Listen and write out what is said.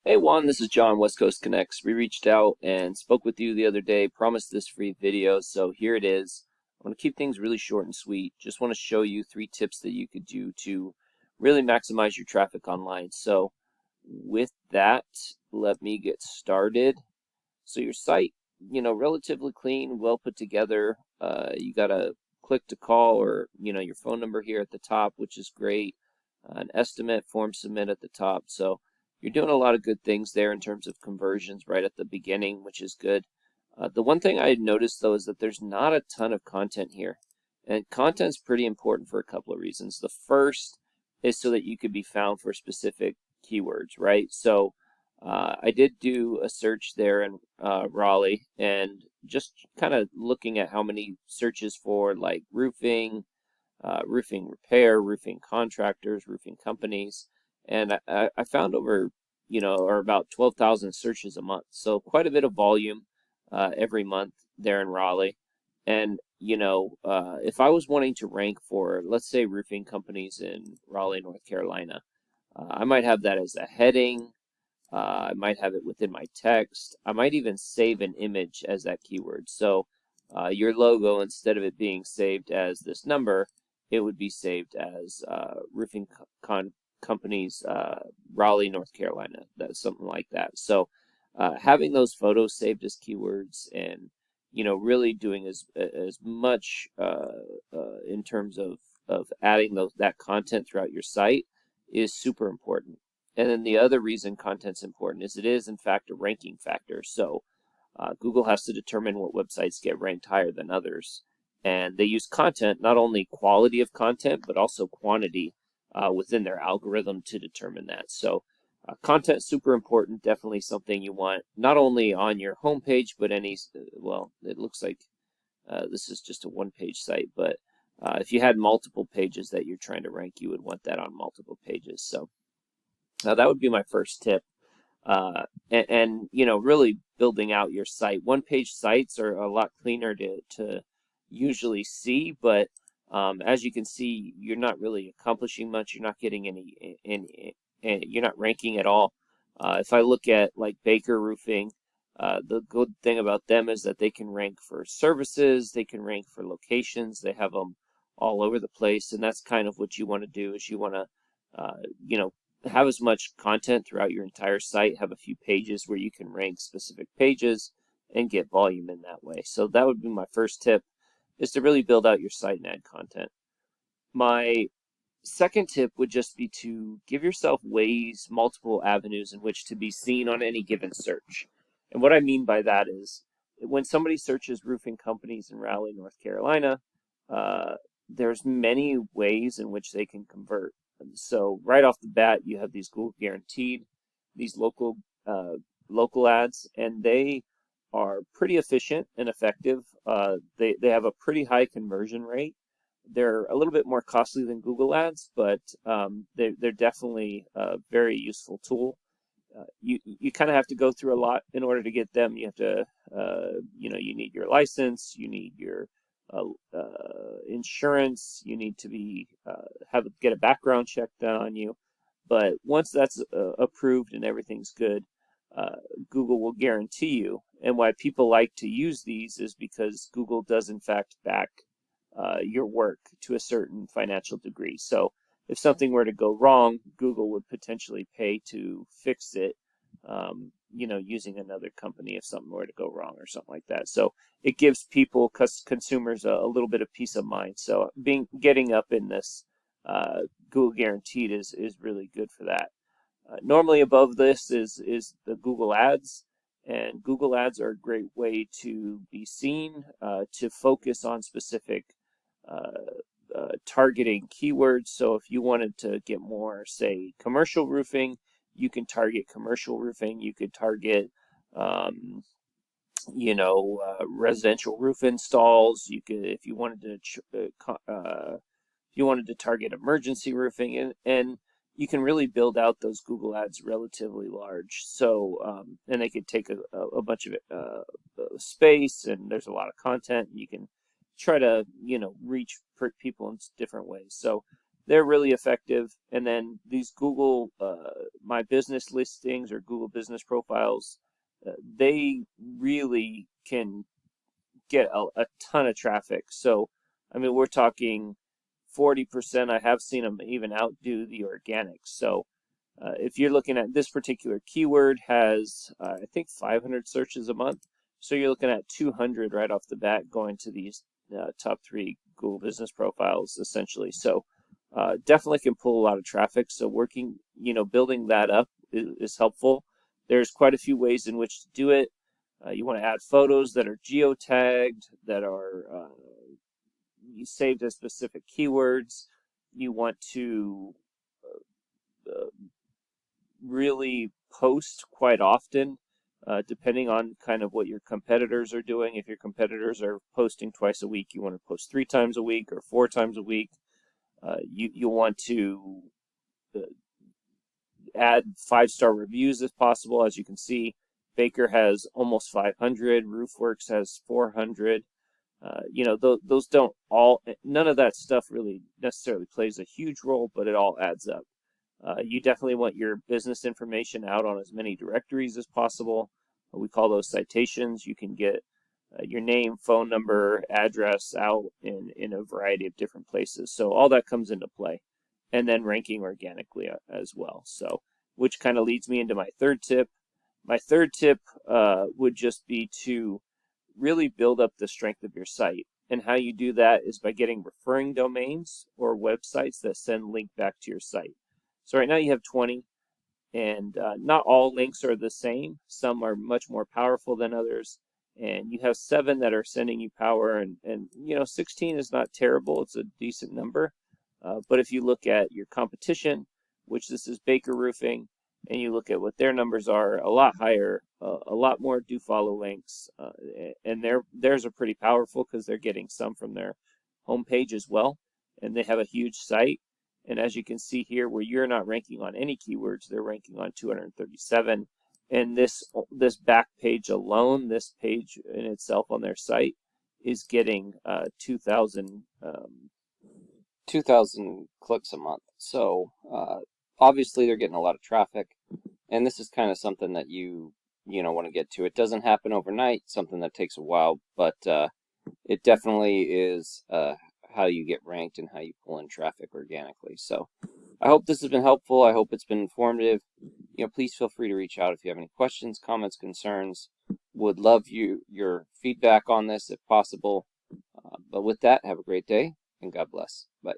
Hey Juan, this is John, West Coast Connects. We reached out and spoke with you the other day, promised this free video, so here it is. I want to keep things really short and sweet. Just want to show you 3 tips that you could do to really maximize your traffic online. So with that, let me get started. So your site, relatively clean, well put together. You got a click to call or, your phone number here at the top, which is great. An estimate, form submit at the top. So you're doing a lot of good things there in terms of conversions right at the beginning, which is good. The one thing I noticed though is that there's not a ton of content here. And content's pretty important for a couple of reasons. The first is so that you could be found for specific keywords, right? So I did do a search there in Raleigh and just kind of looking at how many searches for like roofing, roofing repair, roofing contractors, roofing companies, and I found over, or about 12,000 searches a month. So quite a bit of volume every month there in Raleigh. And, if I was wanting to rank for, let's say, roofing companies in Raleigh, North Carolina, I might have that as a heading. I might have it within my text. I might even save an image as that keyword. So your logo, instead of it being saved as this number, it would be saved as roofing companies, Raleigh, North Carolina. That's something like that. So having those photos saved as keywords and really doing as much in terms of adding that content throughout your site is super important. And then the other reason content's important is it is, in fact, a ranking factor. So Google has to determine what websites get ranked higher than others. And they use content, not only quality of content, but also quantity within their algorithm to determine that. So content super important, definitely something you want, not only on your homepage, but well, it looks like this is just a one-page site, but if you had multiple pages that you're trying to rank, you would want that on multiple pages. So that would be my first tip. Really building out your site. One-page sites are a lot cleaner to usually see, but as you can see, you're not really accomplishing much. You're not getting any you're not ranking at all. If I look at like Baker Roofing, the good thing about them is that they can rank for services, they can rank for locations, they have them all over the place, and that's kind of what you want to do is you want to, you know, have as much content throughout your entire site, have a few pages where you can rank specific pages and get volume in that way. So that would be my first tip, is to really build out your site and add content. My second tip would just be to give yourself ways, multiple avenues in which to be seen on any given search. And what I mean by that is when somebody searches roofing companies in Raleigh, North Carolina, uh, there's many ways in which they can convert. So right off the bat, you have these Google guaranteed, these local ads, and they are pretty efficient and effective. They have a pretty high conversion rate. They're a little bit more costly than Google Ads, but they're definitely a very useful tool. You kind of have to go through a lot in order to get them. You have to, you need your license, you need your insurance, you need to be get a background check done on you. But once that's approved and everything's good, Google will guarantee you. And why people like to use these is because Google does in fact back your work to a certain financial degree. So if something were to go wrong, Google would potentially pay to fix it, using another company if something were to go wrong or something like that. So it gives people, consumers, a little bit of peace of mind. So getting up in this Google Guaranteed is really good for that. Normally above this is the Google Ads. And Google Ads are a great way to be seen, to focus on specific targeting keywords. So if you wanted to get more, say, commercial roofing, you can target commercial roofing. You could target, residential roof installs. You could, if you wanted to target emergency roofing, and you can really build out those Google Ads relatively large. So, and they could take a bunch of space, and there's a lot of content, and you can try to, reach people in different ways. So they're really effective. And then these Google My Business listings or Google Business Profiles, they really can get a ton of traffic. So, I mean, we're talking 40%. I have seen them even outdo the organics. So, if you're looking at this particular keyword has, I think 500 searches a month. So you're looking at 200 right off the bat going to these top 3 Google Business Profiles essentially. So definitely can pull a lot of traffic. So working, building that up is helpful. There's quite a few ways in which to do it. You want to add photos that are geotagged, that are saved as specific keywords. You want to really post quite often, depending on kind of what your competitors are doing. If your competitors are posting twice a week, you want to post 3 times a week or 4 times a week. You want to add 5-star reviews if possible. As you can see, Baker has almost 500, Roofworks has 400. Those don't all, none of that stuff really necessarily plays a huge role, but it all adds up. You definitely want your business information out on as many directories as possible. We call those citations. You can get your name, phone number, address out in a variety of different places. So all that comes into play. And then ranking organically as well. So, which kind of leads me into my third tip. My third tip would just be to really build up the strength of your site. And how you do that is by getting referring domains or websites that send link back to your site. So right now you have 20, and not all links are the same. Some are much more powerful than others, and you have 7 that are sending you power, and 16 is not terrible. It's a decent number. But if you look at your competition, which this is Baker Roofing, and you look at what their numbers are, a lot higher, a lot more do follow links, and theirs are pretty powerful because they're getting some from their homepage as well, and they have a huge site. And as you can see here, where you're not ranking on any keywords, they're ranking on 237. And this back page alone, this page in itself on their site, is getting 2,000 clicks a month. So obviously they're getting a lot of traffic, and this is kind of something that you want to get to. It doesn't happen overnight, something that takes a while, but it definitely is how you get ranked and how you pull in traffic organically. So I hope this has been helpful. I hope it's been informative. Please feel free to reach out if you have any questions, comments, concerns. Would love your feedback on this if possible. But with that, have a great day and God bless. Bye.